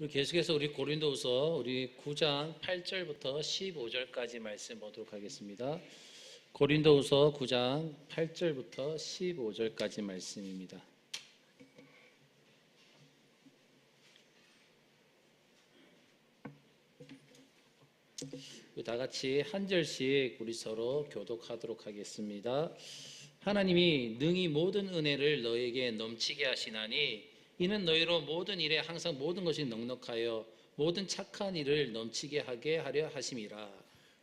우리 계속해서 우리 고린도후서 우리 9장 8절부터 15절까지 말씀 보도록 하겠습니다. 고린도후서 9장 8절부터 15절까지 말씀입니다. 다 같이 한 절씩 우리 서로 교독하도록 하겠습니다. 하나님이 능히 모든 은혜를 너에게 넘치게 하시나니 이는 너희로 모든 일에 항상 모든 것이 넉넉하여 모든 착한 일을 넘치게 하게 하려 하심이라.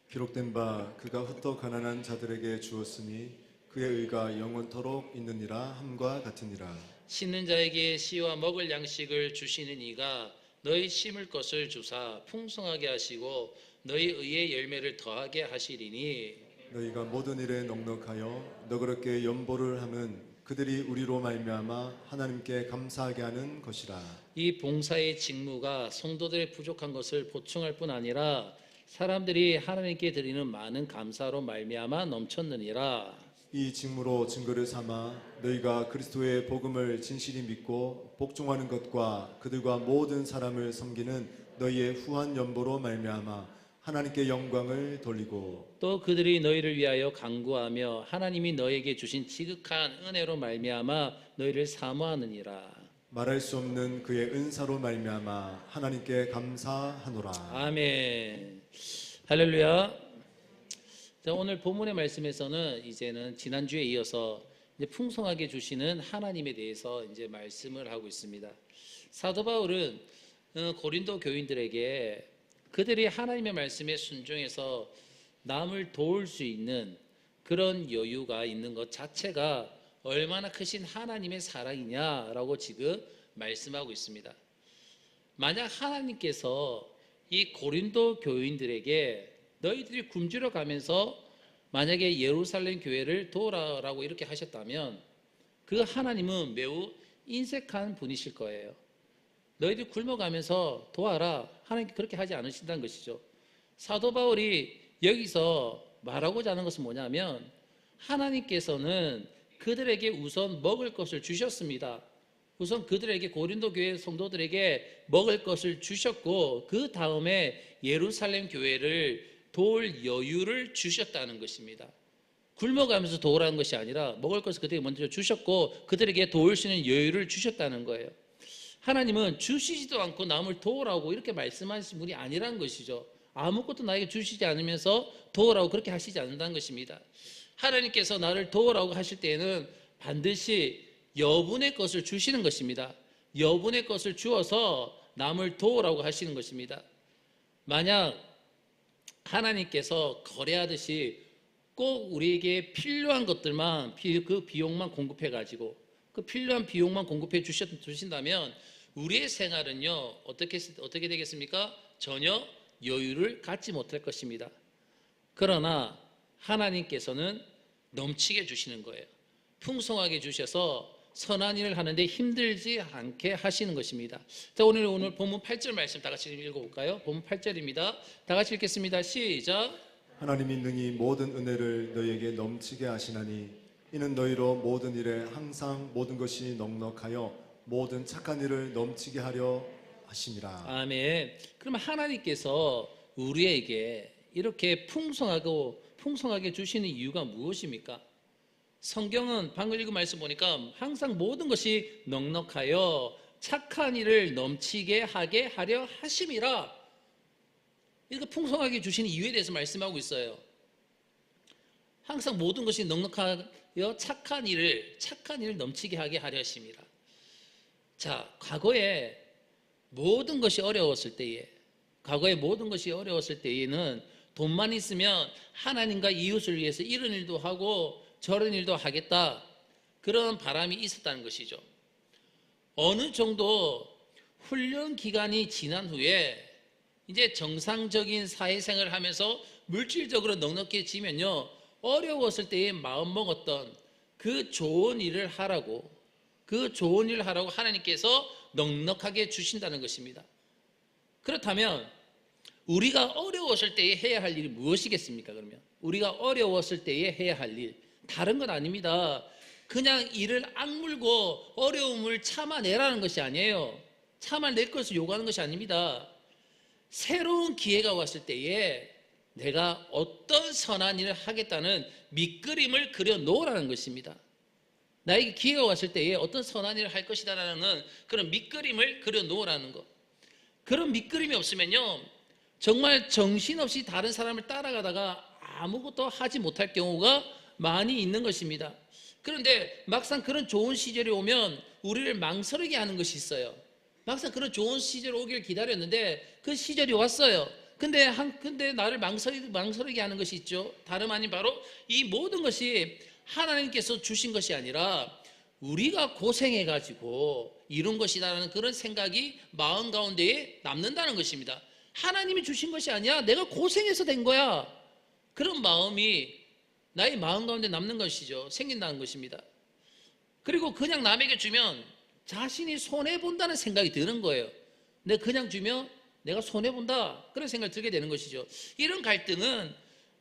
기록된 바 그가 흩어 가난한 자들에게 주었으니 그의 의가 영원토록 있느니라 함과 같으니라. 심는 자에게 씨와 먹을 양식을 주시는 이가 너희 심을 것을 주사 풍성하게 하시고 너희 의의 열매를 더하게 하시리니 너희가 모든 일에 넉넉하여 너그럽게 연보를 하면 그들이 우리로 말미암아 하나님께 감사하게 하는 것이라. 이 봉사의 직무가 성도들의 부족한 것을 보충할 뿐 아니라 사람들이 하나님께 드리는 많은 감사로 말미암아 넘쳤느니라. 이 직무로 증거를 삼아 너희가 그리스도의 복음을 진실히 믿고 복종하는 것과 그들과 모든 사람을 섬기는 너희의 후한 연보로 말미암아 하나님께 영광을 돌리고 또 그들이 너희를 위하여 간구하며 하나님이 너희에게 주신 지극한 은혜로 말미암아 너희를 사모하느니라. 말할 수 없는 그의 은사로 말미암아 하나님께 감사하노라. 아멘. 할렐루야. 자, 오늘 본문의 말씀에서는 이제는 지난주에 이어서 이제 풍성하게 주시는 하나님에 대해서 이제 말씀을 하고 있습니다. 사도 바울은 고린도 교인들에게 그들이 하나님의 말씀에 순종해서 남을 도울 수 있는 그런 여유가 있는 것 자체가 얼마나 크신 하나님의 사랑이냐라고 지금 말씀하고 있습니다. 만약 하나님께서 이 고린도 교인들에게 너희들이 굶주려 가면서 만약에 예루살렘 교회를 도우라고 이렇게 하셨다면 그 하나님은 매우 인색한 분이실 거예요. 너희들이 굶어가면서 도와라. 하나님께 그렇게 하지 않으신다는 것이죠. 사도 바울이 여기서 말하고자 하는 것은 뭐냐면 하나님께서는 그들에게 우선 먹을 것을 주셨습니다. 우선 그들에게 고린도 교회 성도들에게 먹을 것을 주셨고 그 다음에 예루살렘 교회를 도울 여유를 주셨다는 것입니다. 굶어가면서 도우라는 것이 아니라 먹을 것을 그들에게 먼저 주셨고 그들에게 도울 수 있는 여유를 주셨다는 거예요. 하나님은 주시지도 않고 남을 도우라고 이렇게 말씀하신 분이 아니라는 것이죠. 아무것도 나에게 주시지 않으면서 도우라고 그렇게 하시지 않는다는 것입니다. 하나님께서 나를 도우라고 하실 때에는 반드시 여분의 것을 주시는 것입니다. 여분의 것을 주어서 남을 도우라고 하시는 것입니다. 만약 하나님께서 거래하듯이 꼭 우리에게 필요한 것들만 그 비용만 공급해 가지고 그 필요한 비용만 공급해 주신다면 우리의 생활은요 어떻게 되겠습니까? 전혀 여유를 갖지 못할 것입니다. 그러나 하나님께서는 넘치게 주시는 거예요. 풍성하게 주셔서 선한 일을 하는데 힘들지 않게 하시는 것입니다. 자, 오늘 본문 8절 말씀 다 같이 읽어볼까요? 본문 8절입니다. 다 같이 읽겠습니다. 시작. 하나님이 능히 모든 은혜를 너희에게 넘치게 하시나니 이는 너희로 모든 일에 항상 모든 것이 넉넉하여 모든 착한 일을 넘치게 하려 하심이라. 아멘. 그러면 하나님께서 우리에게 이렇게 풍성하게 주시는 이유가 무엇입니까? 성경은 방금 읽은 말씀 보니까 항상 모든 것이 넉넉하여 착한 일을 넘치게 하게 하려 하심이라. 이렇게 풍성하게 주시는 이유에 대해서 말씀하고 있어요. 항상 모든 것이 넉넉하여 착한 일을 넘치게 하게 하려 하심이라. 자, 과거에 모든 것이 어려웠을 때에는 돈만 있으면 하나님과 이웃을 위해서 이런 일도 하고 저런 일도 하겠다, 그런 바람이 있었다는 것이죠. 어느 정도 훈련 기간이 지난 후에 이제 정상적인 사회생활을 하면서 물질적으로 넉넉해지면요 어려웠을 때에 마음먹었던 그 좋은 일을 하라고 하나님께서 넉넉하게 주신다는 것입니다. 그렇다면 우리가 어려웠을 때에 해야 할 일이 무엇이겠습니까? 그러면 우리가 어려웠을 때에 해야 할 일, 다른 건 아닙니다. 그냥 이를 악물고 어려움을 참아내라는 것이 아니에요. 차마 내 것을 요구하는 것이 아닙니다. 새로운 기회가 왔을 때에 내가 어떤 선한 일을 하겠다는 밑그림을 그려 놓으라는 것입니다. 나에게 기회가 왔을 때에 어떤 선한 일을 할 것이다라는 그런 밑그림을 그려 놓으라는 것. 그런 밑그림이 없으면요, 정말 정신없이 다른 사람을 따라가다가 아무것도 하지 못할 경우가 많이 있는 것입니다. 그런데 막상 그런 좋은 시절이 오면 우리를 망설이게 하는 것이 있어요. 막상 그런 좋은 시절이 오길 기다렸는데 그 시절이 왔어요. 근데 나를 망설이게 하는 것이 있죠. 다름 아닌 바로 이 모든 것이 하나님께서 주신 것이 아니라 우리가 고생해가지고 이룬 것이라는 그런 생각이 마음 가운데에 남는다는 것입니다. 하나님이 주신 것이 아니야. 내가 고생해서 된 거야. 그런 마음이 나의 마음 가운데 남는 것이죠. 생긴다는 것입니다. 그리고 그냥 남에게 주면 자신이 손해본다는 생각이 드는 거예요. 내가 그냥 주면 내가 손해본다, 그런 생각이 들게 되는 것이죠. 이런 갈등은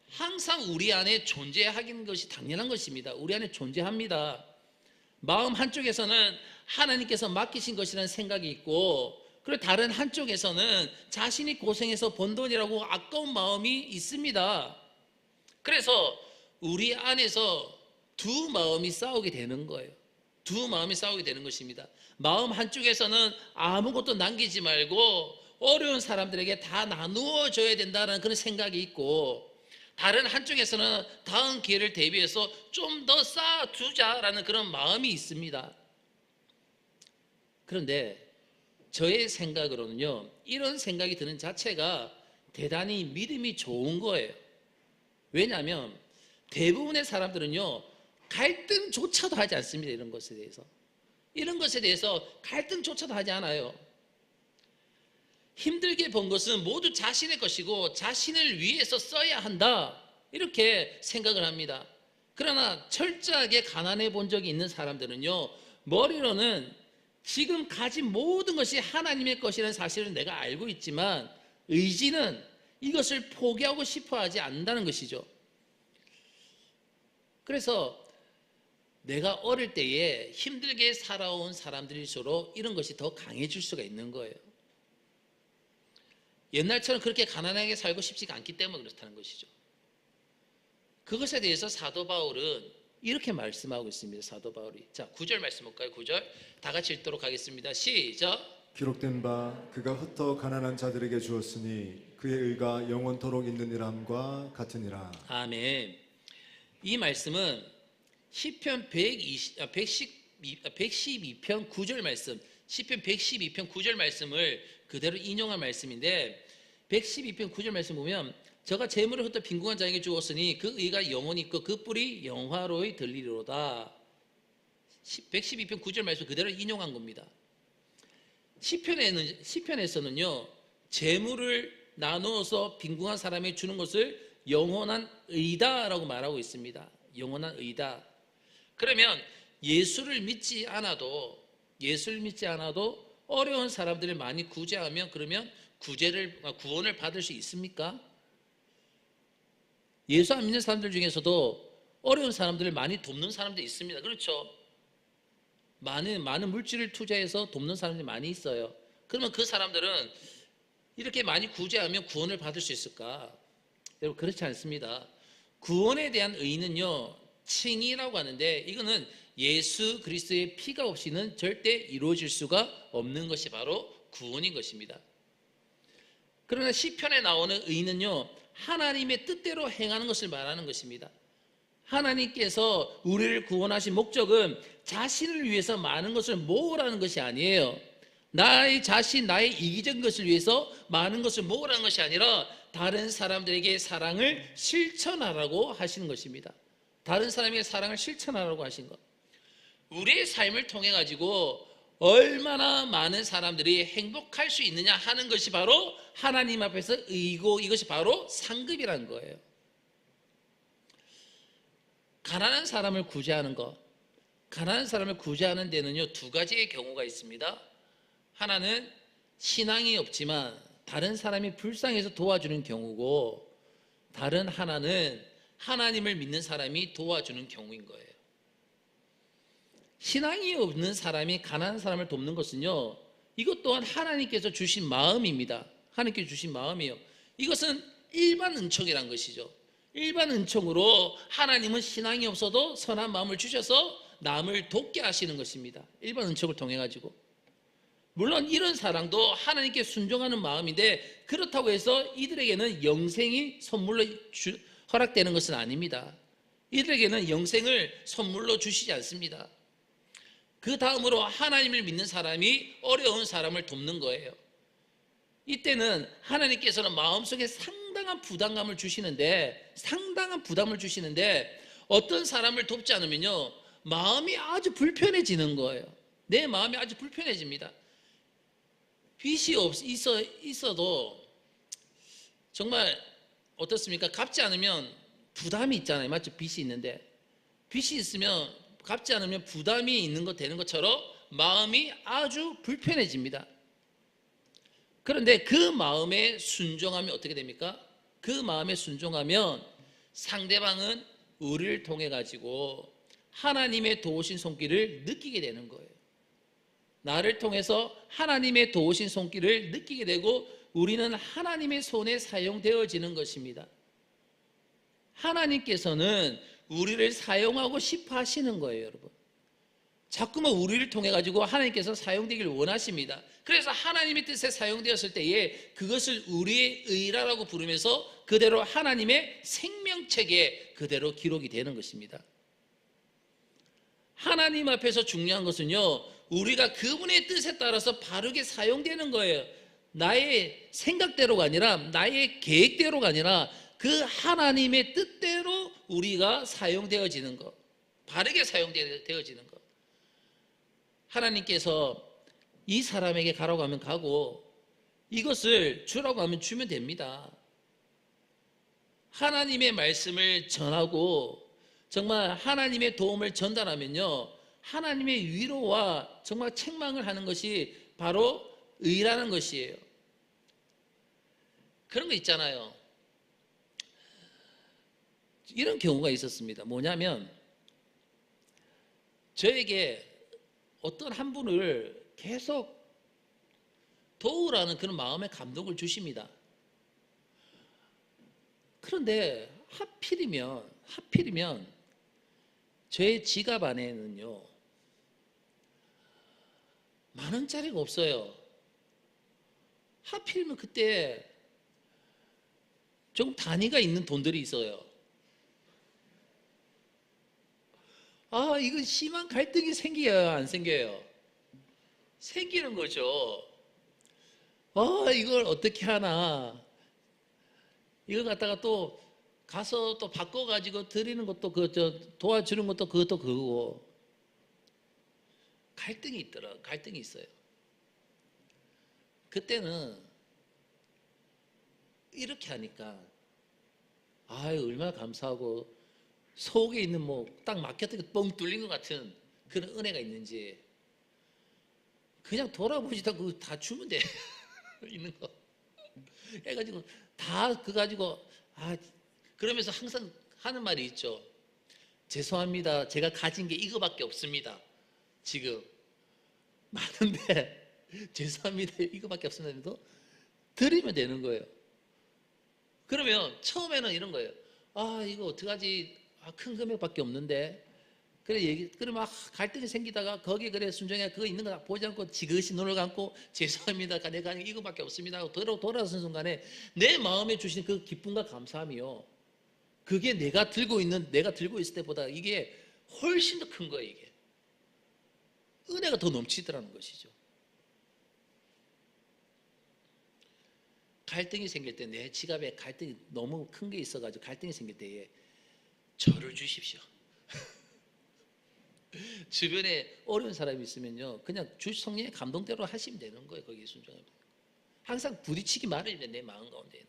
항상 우리 안에 존재하는 것이 당연한 것입니다. 우리 안에 존재합니다. 마음 한쪽에서는 하나님께서 맡기신 것이라는 생각이 있고, 그리고 다른 한쪽에서는 자신이 고생해서 번 돈이라고 아까운 마음이 있습니다. 그래서 우리 안에서 두 마음이 싸우게 되는 거예요. 두 마음이 싸우게 되는 것입니다. 마음 한쪽에서는 아무것도 남기지 말고 어려운 사람들에게 다 나누어 줘야 된다는 그런 생각이 있고, 다른 한쪽에서는 다음 기회를 대비해서 좀 더 쌓아두자라는 그런 마음이 있습니다. 그런데 저의 생각으로는요, 이런 생각이 드는 자체가 대단히 믿음이 좋은 거예요. 왜냐하면 대부분의 사람들은요, 갈등조차도 하지 않습니다. 이런 것에 대해서 갈등조차도 하지 않아요. 힘들게 번 것은 모두 자신의 것이고 자신을 위해서 써야 한다, 이렇게 생각을 합니다. 그러나 철저하게 가난해 본 적이 있는 사람들은요, 머리로는 지금 가진 모든 것이 하나님의 것이라는 사실을 내가 알고 있지만 의지는 이것을 포기하고 싶어 하지 않는다는 것이죠. 그래서 내가 어릴 때에 힘들게 살아온 사람들일수록 이런 것이 더 강해질 수가 있는 거예요. 옛날처럼 그렇게 가난하게 살고 싶지가 않기 때문에 그렇다는 것이죠. 그것에 대해서 사도 바울은 이렇게 말씀하고 있습니다. 사도 바울이. 자, 9절 말씀 볼까요? 9절 다 같이 읽도록 하겠습니다. 시작. 기록된 바 그가 흩어 가난한 자들에게 주었으니 그의 의가 영원토록 있느니람과 같으니라. 아멘. 이 말씀은 시편 112편 9절 말씀, 시편 112편 9절 말씀을 그대로 인용한 말씀인데, 112편 9절 말씀 보면 저가 재물을 흩어 빈궁한 자에게 주었으니 그 의가 영원히 있고 그 뿔이 영화로이 들리로다. 112편 9절 말씀 그대로 인용한 겁니다. 시편에서는요, 재물을 나누어서 빈궁한 사람에게 주는 것을 영원한 의다라고 말하고 있습니다. 영원한 의다. 그러면 예수를 믿지 않아도 어려운 사람들을 많이 구제하면, 그러면 구원을 받을 수 있습니까? 예수 안 믿는 사람들 중에서도 어려운 사람들을 많이 돕는 사람들이 있습니다. 그렇죠? 많은 물질을 투자해서 돕는 사람들이 많이 있어요. 그러면 그 사람들은 이렇게 많이 구제하면 구원을 받을 수 있을까? 여러분, 그렇지 않습니다. 구원에 대한 의의는요, 칭의라고 하는데, 이거는 예수 그리스도의 피가 없이는 절대 이루어질 수가 없는 것이 바로 구원인 것입니다. 그러나 시편에 나오는 의의는요, 하나님의 뜻대로 행하는 것을 말하는 것입니다. 하나님께서 우리를 구원하신 목적은 자신을 위해서 많은 것을 모으라는 것이 아니에요. 나의 이기적인 것을 위해서 많은 것을 모으라는 것이 아니라 다른 사람들에게 사랑을 실천하라고 하시는 것입니다. 다른 사람에게 사랑을 실천하라고 하신 것. 우리의 삶을 통해 가지고 얼마나 많은 사람들이 행복할 수 있느냐 하는 것이 바로 하나님 앞에서 의이고, 이것이 바로 상급이라는 거예요. 가난한 사람을 구제하는 것, 가난한 사람을 구제하는 데는요, 두 가지의 경우가 있습니다. 하나는 신앙이 없지만 다른 사람이 불쌍해서 도와주는 경우고, 다른 하나는 하나님을 믿는 사람이 도와주는 경우인 거예요. 신앙이 없는 사람이 가난한 사람을 돕는 것은요, 이것 또한 하나님께서 주신 마음입니다. 하나님께서 주신 마음이에요. 이것은 일반 은총이란 것이죠. 일반 은총으로 하나님은 신앙이 없어도 선한 마음을 주셔서 남을 돕게 하시는 것입니다. 일반 은총을 통해 가지고. 물론 이런 사랑도 하나님께 순종하는 마음인데 그렇다고 해서 이들에게는 영생이 선물로 허락되는 것은 아닙니다. 이들에게는 영생을 선물로 주시지 않습니다. 그 다음으로 하나님을 믿는 사람이 어려운 사람을 돕는 거예요. 이때는 하나님께서는 마음속에 상당한 부담감을 주시는데 어떤 사람을 돕지 않으면요 마음이 아주 불편해지는 거예요. 내 마음이 아주 불편해집니다. 빚이 있어도 정말 어떻습니까? 갚지 않으면 부담이 있잖아요. 맞죠? 빚이 있는데 빚이 있으면 갚지 않으면 부담이 있는 것 되는 것처럼 마음이 아주 불편해집니다. 그런데 그 마음에 순종하면 어떻게 됩니까? 그 마음에 순종하면 상대방은 우리를 통해 가지고 하나님의 도우신 손길을 느끼게 되는 거예요. 나를 통해서 하나님의 도우신 손길을 느끼게 되고 우리는 하나님의 손에 사용되어지는 것입니다. 하나님께서는 우리를 사용하고 싶어 하시는 거예요, 여러분. 자꾸만 우리를 통해 가지고 하나님께서 사용되기를 원하십니다. 그래서 하나님의 뜻에 사용되었을 때에 그것을 우리의 의라라고 부르면서 그대로 하나님의 생명책에 그대로 기록이 되는 것입니다. 하나님 앞에서 중요한 것은요, 우리가 그분의 뜻에 따라서 바르게 사용되는 거예요. 나의 생각대로가 아니라 나의 계획대로가 아니라 그 하나님의 뜻대로 우리가 사용되어지는 것, 바르게 사용되어지는 것. 하나님께서 이 사람에게 가라고 하면 가고 이것을 주라고 하면 주면 됩니다. 하나님의 말씀을 전하고 정말 하나님의 도움을 전달하면요 하나님의 위로와 정말 책망을 하는 것이 바로 의라는 것이에요. 그런 거 있잖아요. 이런 경우가 있었습니다. 뭐냐면 저에게 어떤 한 분을 계속 도우라는 그런 마음의 감동을 주십니다. 그런데 하필이면 제 지갑 안에는요 10,000원짜리가 없어요. 하필이면 그때 좀 단위가 있는 돈들이 있어요. 아, 이거 심한 갈등이 생겨요, 안 생겨요? 생기는 거죠. 이걸 어떻게 하나. 이걸 갖다가 또 가서 또 바꿔가지고 드리는 것도 도와주는 것도 그것도 그거고. 갈등이 있어요. 그때는 이렇게 하니까, 얼마나 감사하고, 속에 있는 딱 막혔던 뻥 뚫린 것 같은 그런 은혜가 있는지 그냥 돌아보시다 그거 다 주면 돼. 있는 거 해가지고 다 그거 가지고 그러면서 항상 하는 말이 있죠. 죄송합니다. 제가 가진 게 이거밖에 없습니다. 지금 많은데 죄송합니다. 이거밖에 없습니다도 드리면 되는 거예요. 그러면 처음에는 이런 거예요. 이거 어떡하지? 큰 금액밖에 없는데. 그러면 갈등이 생기다가 거기에 그래 순종해 그거 있는 거 보지 않고 지그시 눈을 감고 죄송합니다. 내가 이거밖에 없습니다 하고 돌아선 순간에 내 마음에 주신 그 기쁨과 감사함이요. 그게 내가 들고 있을 때보다 이게 훨씬 더 큰 거예요. 이게 은혜가 더 넘치더라는 것이죠. 갈등이 생길 때 내 지갑에 갈등이 너무 큰 게 있어가지고 갈등이 생길 때에 저를 주십시오. 주변에 어려운 사람이 있으면요 그냥 주 성령의 감동대로 하시면 되는 거예요. 거기에 순종하면 항상 부딪히기 마련이에요. 내 마음 가운데는.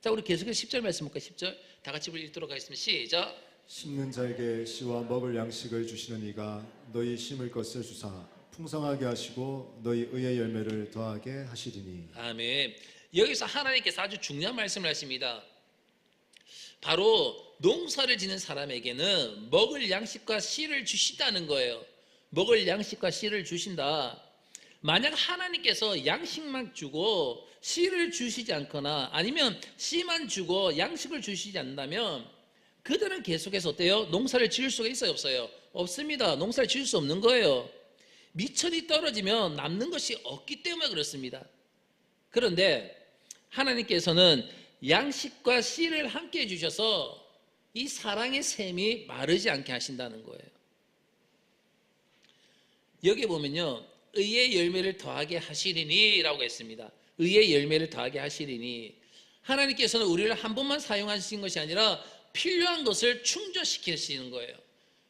자, 우리 계속해서 10절 말씀 볼까요? 10절 다 같이 읽도록 하겠습니다. 시작. 심는 자에게 씨와 먹을 양식을 주시는 이가 너희 심을 것을 주사 풍성하게 하시고 너희 의의 열매를 더하게 하시리니. 아멘. 여기서 하나님께서 아주 중요한 말씀을 하십니다. 바로 농사를 지는 사람에게는 먹을 양식과 씨를 주신다는 거예요. 먹을 양식과 씨를 주신다. 만약 하나님께서 양식만 주고 씨를 주시지 않거나 아니면 씨만 주고 양식을 주시지 않는다면 그들은 계속해서 어때요? 농사를 지을 수가 있어요, 없어요? 없습니다. 농사를 지을 수 없는 거예요. 미천이 떨어지면 남는 것이 없기 때문에 그렇습니다. 그런데 하나님께서는 양식과 씨를 함께 해주셔서 이 사랑의 샘이 마르지 않게 하신다는 거예요. 여기 보면요, 의의 열매를 더하게 하시리니 라고 했습니다. 의의 열매를 더하게 하시리니, 하나님께서는 우리를 한 번만 사용하신 것이 아니라 필요한 것을 충전시키시는 거예요.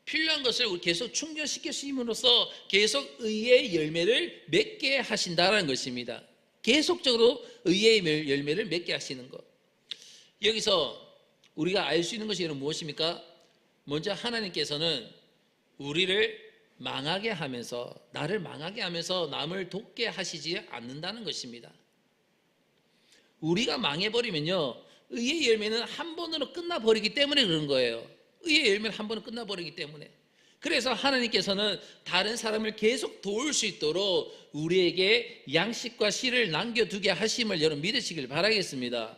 필요한 것을 계속 충전시키심으로써 계속 의의 열매를 맺게 하신다는 것입니다. 계속적으로 의의 열매를 맺게 하시는 것. 여기서 우리가 알 수 있는 것이 무엇입니까? 먼저 하나님께서는 우리를 망하게 하면서, 나를 망하게 하면서 남을 돕게 하시지 않는다는 것입니다. 우리가 망해버리면요, 의의 열매는 한 번으로 끝나버리기 때문에 그런 거예요. 의의 열매는 한 번으로 끝나버리기 때문에. 그래서 하나님께서는 다른 사람을 계속 도울 수 있도록 우리에게 양식과 씨를 남겨두게 하심을 여러분 믿으시길 바라겠습니다.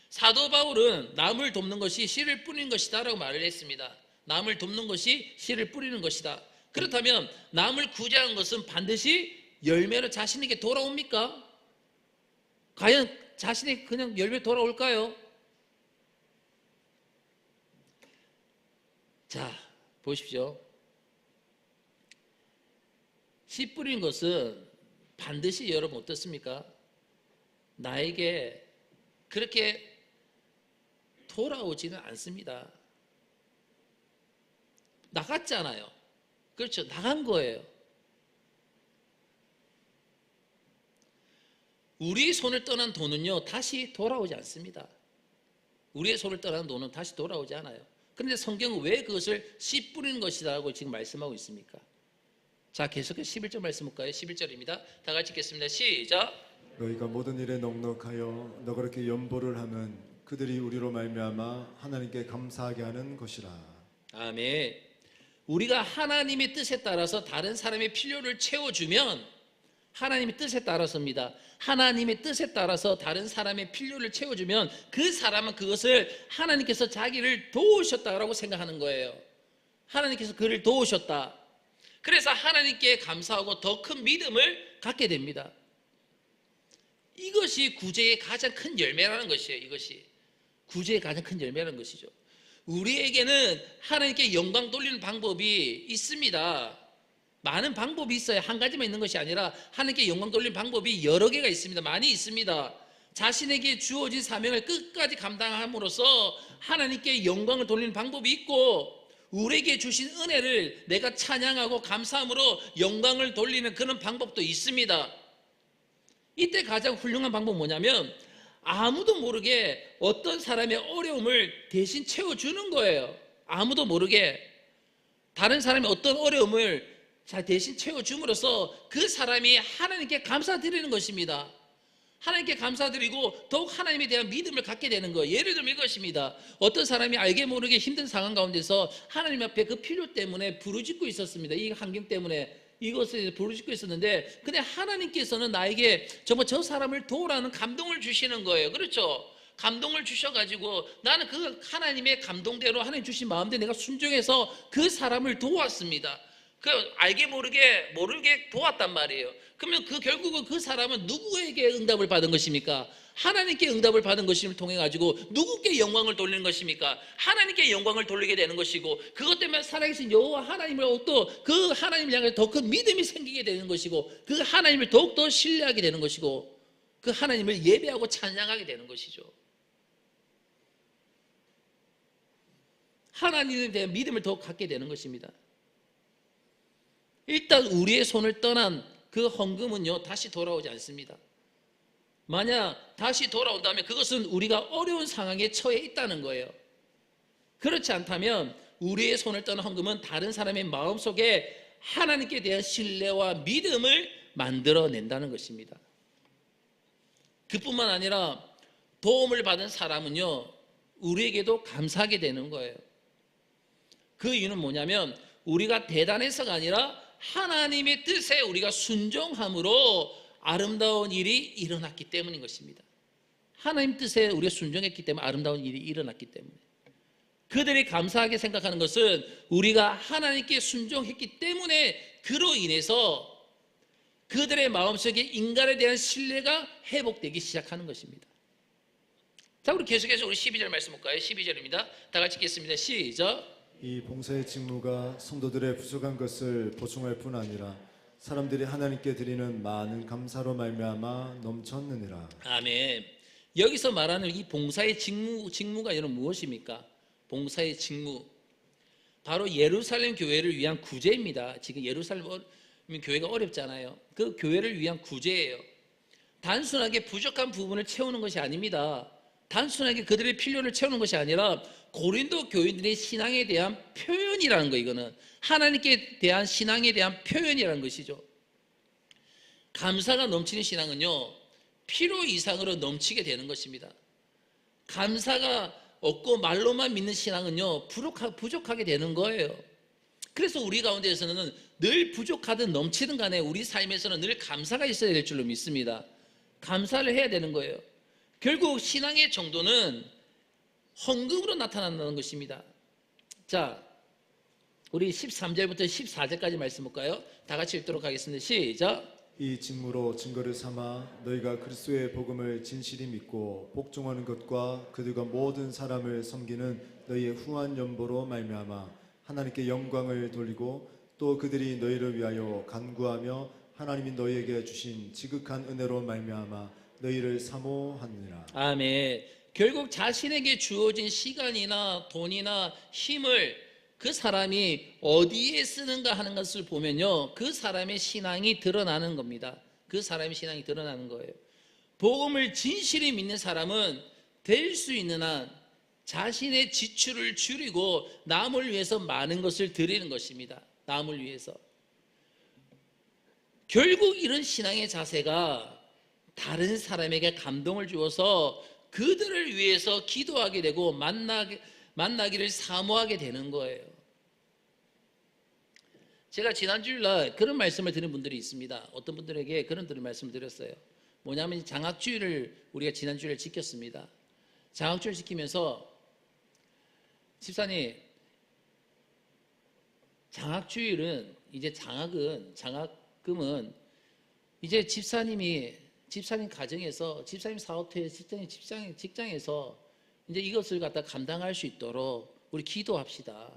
사도 바울은 남을 돕는 것이 씨를 뿌리는 것이다 라고 말을 했습니다. 남을 돕는 것이 씨를 뿌리는 것이다. 그렇다면 남을 구제하는 것은 반드시 열매로 자신에게 돌아옵니까? 과연 자신이 그냥 열매 돌아올까요? 자, 보십시오. 씨 뿌리는 것은 반드시 여러분 어떻습니까? 나에게 그렇게 돌아오지는 않습니다. 나갔잖아요. 그렇죠. 나간 거예요. 우리 손을 떠난 돈은요, 다시 돌아오지 않습니다. 우리의 손을 떠난 돈은 다시 돌아오지 않아요. 그런데 성경은 왜 그것을 씨 뿌리는 것이라고 지금 말씀하고 있습니까? 자, 계속해서 11절 말씀 볼까요? 11절입니다. 다 같이 읽겠습니다. 시작. 너희가 모든 일에 넉넉하여 너그럽게 연보를 하면 그들이 우리로 말미암아 하나님께 감사하게 하는 것이라. 아멘. 우리가 하나님의 뜻에 따라서 다른 사람의 필요를 채워주면, 하나님의 뜻에 따라서입니다. 하나님의 뜻에 따라서 다른 사람의 필요를 채워주면 그 사람은 그것을 하나님께서 자기를 도우셨다라고 생각하는 거예요. 하나님께서 그를 도우셨다. 그래서 하나님께 감사하고 더 큰 믿음을 갖게 됩니다. 이것이 구제의 가장 큰 열매라는 것이에요. 이것이 구제의 가장 큰 열매라는 것이죠. 우리에게는 하나님께 영광 돌리는 방법이 있습니다. 많은 방법이 있어요. 한 가지만 있는 것이 아니라 하나님께 영광 돌리는 방법이 여러 개가 있습니다. 많이 있습니다. 자신에게 주어진 사명을 끝까지 감당함으로써 하나님께 영광을 돌리는 방법이 있고, 우리에게 주신 은혜를 내가 찬양하고 감사함으로 영광을 돌리는 그런 방법도 있습니다. 이때 가장 훌륭한 방법은 뭐냐면, 아무도 모르게 어떤 사람의 어려움을 대신 채워주는 거예요. 아무도 모르게 다른 사람이 어떤 어려움을 대신 채워줌으로써 그 사람이 하나님께 감사드리는 것입니다. 하나님께 감사드리고 더욱 하나님에 대한 믿음을 갖게 되는 거예요. 예를 들면 이것입니다. 어떤 사람이 알게 모르게 힘든 상황 가운데서 하나님 앞에 그 필요 때문에 부르짖고 있었습니다. 이 환경 때문에 이것을 부르짖고 있었는데, 근데 하나님께서는 나에게 정말 저 사람을 도우라는 감동을 주시는 거예요. 그렇죠? 감동을 주셔가지고 나는 그 하나님의 감동대로 하나님 주신 마음대로 내가 순종해서 그 사람을 도왔습니다. 그 알게 모르게 도왔단 말이에요. 그러면 결국은 그 사람은 누구에게 응답을 받은 것입니까? 하나님께 응답을 받은 것을 통해 가지고 누구께 영광을 돌리는 것입니까? 하나님께 영광을 돌리게 되는 것이고, 그것 때문에 살아계신 여호와 하나님을 또 그 하나님을 향해 더 큰 믿음이 생기게 되는 것이고, 그 하나님을 더욱더 신뢰하게 되는 것이고, 그 하나님을 예배하고 찬양하게 되는 것이죠. 하나님에 대한 믿음을 더욱 갖게 되는 것입니다. 일단 우리의 손을 떠난 그 헌금은요, 다시 돌아오지 않습니다. 만약 다시 돌아온다면 그것은 우리가 어려운 상황에 처해 있다는 거예요. 그렇지 않다면 우리의 손을 떠난 헌금은 다른 사람의 마음속에 하나님께 대한 신뢰와 믿음을 만들어낸다는 것입니다. 그뿐만 아니라 도움을 받은 사람은요, 우리에게도 감사하게 되는 거예요. 그 이유는 뭐냐면 우리가 대단해서가 아니라 하나님의 뜻에 우리가 순종함으로 아름다운 일이 일어났기 때문인 것입니다. 하나님 뜻에 우리가 순종했기 때문에 아름다운 일이 일어났기 때문에, 그들이 감사하게 생각하는 것은 우리가 하나님께 순종했기 때문에 그로 인해서 그들의 마음속에 인간에 대한 신뢰가 회복되기 시작하는 것입니다. 자, 우리 계속해서 우리 12절 말씀 볼까요? 12절입니다. 다 같이 읽겠습니다. 시작. 이 봉사의 직무가 성도들의 부족한 것을 보충할 뿐 아니라 사람들이 하나님께 드리는 많은 감사로 말미암아 넘쳤느니라. 아멘. 여기서 말하는 이 봉사의 직무가 여러분 무엇입니까? 봉사의 직무, 바로 예루살렘 교회를 위한 구제입니다. 지금 예루살렘 교회가 어렵잖아요. 그 교회를 위한 구제예요. 단순하게 부족한 부분을 채우는 것이 아닙니다. 단순하게 그들의 필요를 채우는 것이 아니라 고린도 교인들의 신앙에 대한 표현이라는 거, 이거는 하나님께 대한 신앙에 대한 표현이라는 것이죠. 감사가 넘치는 신앙은요, 필요 이상으로 넘치게 되는 것입니다. 감사가 없고 말로만 믿는 신앙은요, 부족하게 되는 거예요. 그래서 우리 가운데에서는 늘 부족하든 넘치든 간에 우리 삶에서는 늘 감사가 있어야 될 줄로 믿습니다. 감사를 해야 되는 거예요. 결국 신앙의 정도는 헌금으로 나타난다는 것입니다. 자, 우리 13절부터 14절까지 말씀 볼까요? 다 같이 읽도록 하겠습니다. 시작. 이 직무로 증거를 삼아 너희가 그리스도의 복음을 진실히 믿고 복종하는 것과 그들과 모든 사람을 섬기는 너희의 후한 연보로 말미암아 하나님께 영광을 돌리고 또 그들이 너희를 위하여 간구하며 하나님이 너희에게 주신 지극한 은혜로 말미암아 너희를 사모하느니라. 아멘. 결국 자신에게 주어진 시간이나 돈이나 힘을 그 사람이 어디에 쓰는가 하는 것을 보면요, 그 사람의 신앙이 드러나는 겁니다. 그 사람의 신앙이 드러나는 거예요. 복음을 진실히 믿는 사람은 될 수 있는 한 자신의 지출을 줄이고 남을 위해서 많은 것을 드리는 것입니다. 남을 위해서. 결국 이런 신앙의 자세가 다른 사람에게 감동을 주어서 그들을 위해서 기도하게 되고 만나기를 사모하게 되는 거예요. 제가 지난 주일날 그런 말씀을 드린 분들이 있습니다. 어떤 분들에게 그런 말씀을 드렸어요. 뭐냐면 장학주일을 우리가 지난 주일에 지켰습니다. 장학주일 지키면서 집사님, 장학주일은 이제 장학금은 이제 집사님 가정에서, 집사님 사업터에, 직장에서 이제 이것을 갖다 감당할 수 있도록 우리 기도합시다.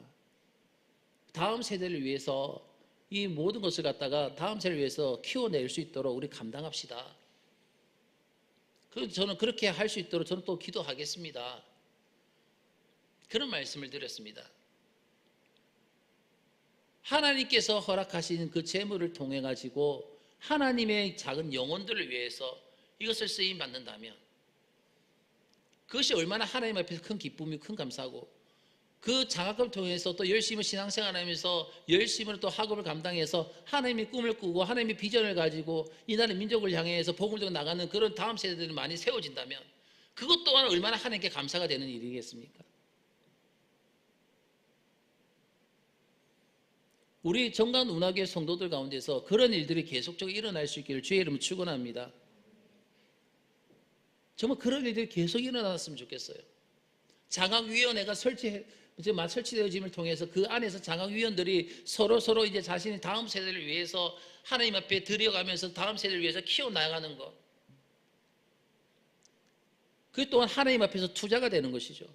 다음 세대를 위해서 이 모든 것을 갖다가 다음 세대를 위해서 키워낼 수 있도록 우리 감당합시다. 그래서 저는 그렇게 할 수 있도록 저는 또 기도하겠습니다. 그런 말씀을 드렸습니다. 하나님께서 허락하신 그 재물을 통해 가지고 하나님의 작은 영혼들을 위해서 이것을 쓰임 받는다면 그것이 얼마나 하나님 앞에서 큰 기쁨이고 큰 감사고, 그 장학금을 통해서 또 열심히 신앙생활하면서 열심히 또 학업을 감당해서 하나님의 꿈을 꾸고 하나님의 비전을 가지고 이 나라 민족을 향해서 복음을 들고 나가는 그런 다음 세대들이 많이 세워진다면 그것 또한 얼마나 하나님께 감사가 되는 일이겠습니까? 우리 정관 운하교회 성도들 가운데서 그런 일들이 계속적으로 일어날 수 있기를 주의 이름으로 축원합니다. 정말 그런 일들이 계속 일어났으면 좋겠어요. 장학위원회가 설치되어짐을 통해서 그 안에서 장학위원들이 서로 이제 자신의 다음 세대를 위해서 하나님 앞에 드려가면서 다음 세대를 위해서 키워나가는 것, 그것 또한 하나님 앞에서 투자가 되는 것이죠.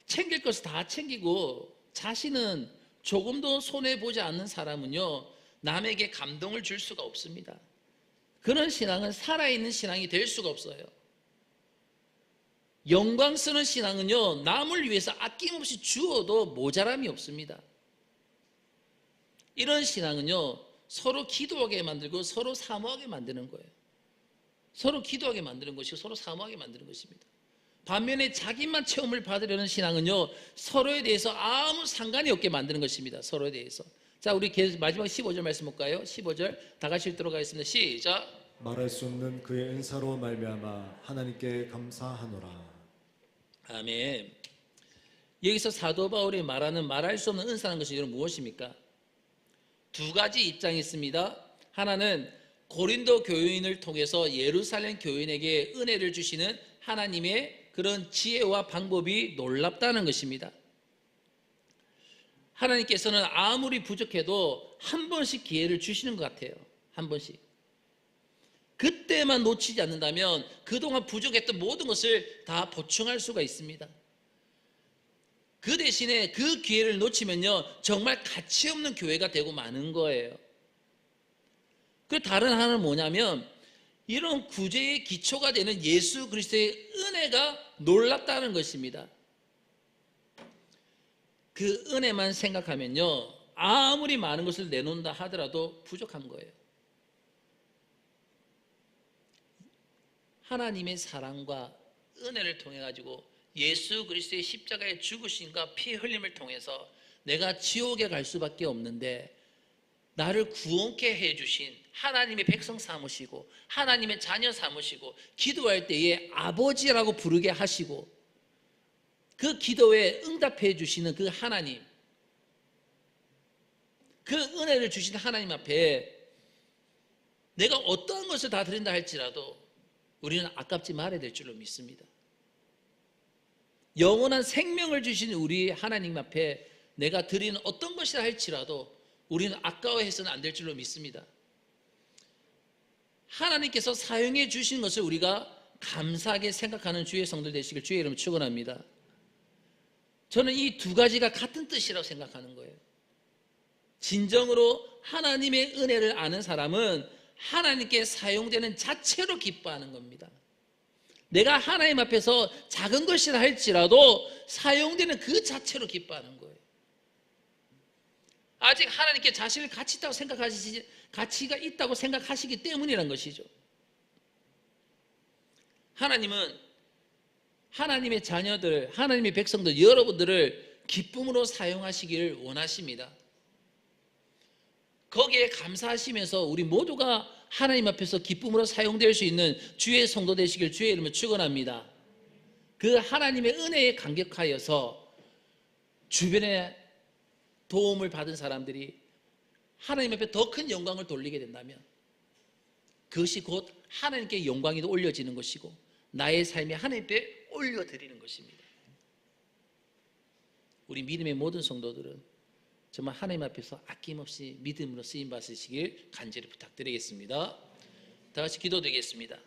챙길 것을 다 챙기고 자신은 조금도 손해보지 않는 사람은요, 남에게 감동을 줄 수가 없습니다. 그런 신앙은 살아있는 신앙이 될 수가 없어요. 영광스러운 신앙은요, 남을 위해서 아낌없이 주어도 모자람이 없습니다. 이런 신앙은요, 서로 기도하게 만들고 서로 사모하게 만드는 거예요. 서로 기도하게 만드는 것이고 서로 사모하게 만드는 것입니다. 반면에 자기만 체험을 받으려는 신앙은요, 서로에 대해서 아무 상관이 없게 만드는 것입니다. 서로에 대해서. 자, 우리 마지막 15절 말씀 볼까요? 15절 다 같이 읽도록 하겠습니다. 시작. 말할 수 없는 그의 은사로 말미암아 하나님께 감사하노라. 아멘. 여기서 사도 바울이 말하는 말할 수 없는 은사라는 것이 여러분 무엇입니까? 두 가지 입장이 있습니다. 하나는 고린도 교인을 통해서 예루살렘 교인에게 은혜를 주시는 하나님의 그런 지혜와 방법이 놀랍다는 것입니다. 하나님께서는 아무리 부족해도 한 번씩 기회를 주시는 것 같아요. 한 번씩. 그때만 놓치지 않는다면 그동안 부족했던 모든 것을 다 보충할 수가 있습니다. 그 대신에 그 기회를 놓치면요, 정말 가치 없는 교회가 되고 마는 거예요. 그 다른 하나는 뭐냐면, 이런 구제의 기초가 되는 예수 그리스도의 은혜가 놀랍다는 것입니다. 그 은혜만 생각하면요, 아무리 많은 것을 내놓는다 하더라도 부족한 거예요. 하나님의 사랑과 은혜를 통해 가지고 예수 그리스도의 십자가의 죽으심과 피 흘림을 통해서 내가 지옥에 갈 수밖에 없는데, 나를 구원케 해주신 하나님의 백성 삼으시고 하나님의 자녀 삼으시고 기도할 때에 아버지라고 부르게 하시고 그 기도에 응답해 주시는 그 하나님, 그 은혜를 주신 하나님 앞에 내가 어떠한 것을 다 드린다 할지라도 우리는 아깝지 말아야 될 줄로 믿습니다. 영원한 생명을 주신 우리 하나님 앞에 내가 드리는 어떤 것이라 할지라도 우리는 아까워해서는 안 될 줄로 믿습니다. 하나님께서 사용해 주신 것을 우리가 감사하게 생각하는 주의 성도 되시길 주의 이름으로 축원합니다. 저는 이 두 가지가 같은 뜻이라고 생각하는 거예요. 진정으로 하나님의 은혜를 아는 사람은 하나님께 사용되는 자체로 기뻐하는 겁니다. 내가 하나님 앞에서 작은 것이라 할지라도 사용되는 그 자체로 기뻐하는 거예요. 아직 하나님께 자신을 가치가 있다고 생각하시기 때문이라는 것이죠. 하나님은 하나님의 자녀들, 하나님의 백성들, 여러분들을 기쁨으로 사용하시기를 원하십니다. 거기에 감사하시면서 우리 모두가 하나님 앞에서 기쁨으로 사용될 수 있는 주의 성도 되시길 주의 이름으로 축원합니다. 그 하나님의 은혜에 감격하여서 주변에 도움을 받은 사람들이 하나님 앞에 더 큰 영광을 돌리게 된다면 그것이 곧 하나님께 영광이 올려지는 것이고 나의 삶이 하나님 앞에 올려드리는 것입니다. 우리 믿음의 모든 성도들은 정말 하나님 앞에서 아낌없이 믿음으로 쓰임받으시길 간절히 부탁드리겠습니다. 다 같이 기도드리겠습니다.